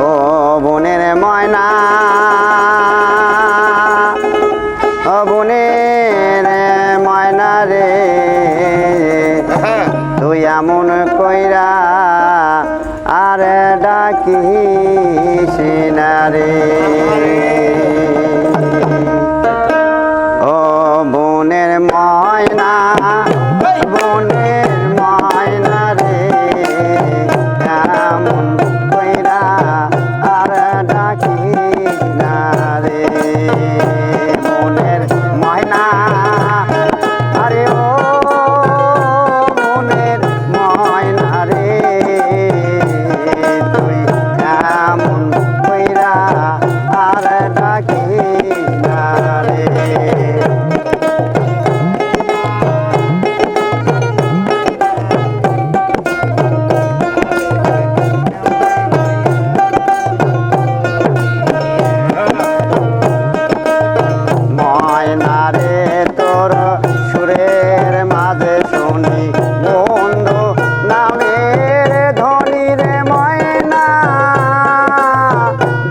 ও বনের ময়না, ও বনের ময়না রে, তুই এমন কইরা আর ডাকিস না রে। ও বনের ময়না, বনের ময়না রে, এমন কইরা আর ডাকিস না রে। বনের ময়না, আরে ও বনের ময়না রে, তুই এমন কইরা আর ডাকিস না রে। ময়না রে তোর সুরের মাঝে শুনি বন্ধু নামের ধ্বনি রে ময়না,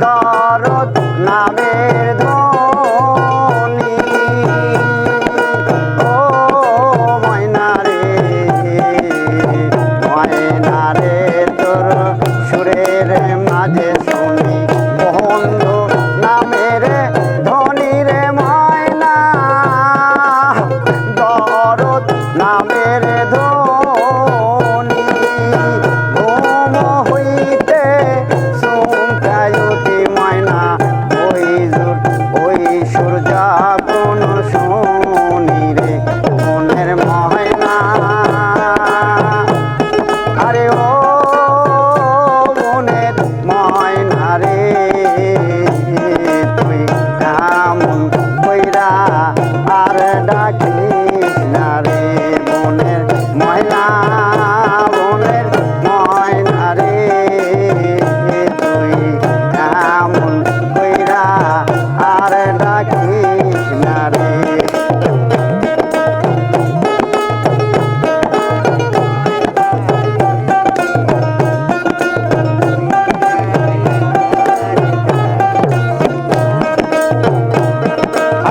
দরদ নামের ধ্বনি। ও ময়না রে, ময়না রে তোর সুরের মাঝে শুনি বন্ধু নামের ধ্বনি রে ময়না, দরদ নামের ধ্বনি। ঘুম হইতে চমকায় উঠি ময়না, ওই সুর যখন শুনি রে। মনের ময়না, আরে ও মনের ময়না রে, তুই এমন কইরা আর ডাকিস না রে। বনের ময়না, বনের ময়না রে, তুই এমন কইরা আর ডাকিস না রে।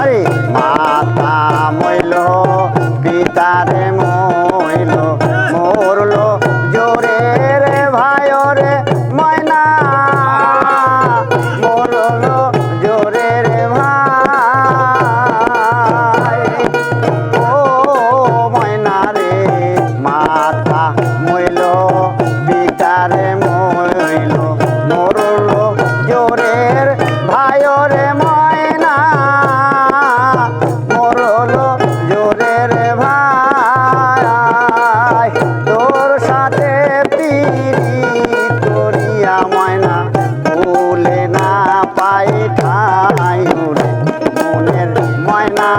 আরে মাতা মইল পিতারে মইল, মরল জোরে রে ভাই রে ময়না, মরল জোরে রে ভাই। ও ময়না রে, মাতা মইল পিতারে মইল, মরল জোরের ভাই রে ময়না, মরল জোরের ভাই। তোর সাথে পীড়িত করিয়া ময়না, ভুলে না পাই ঠাই রে। মনের ময়না,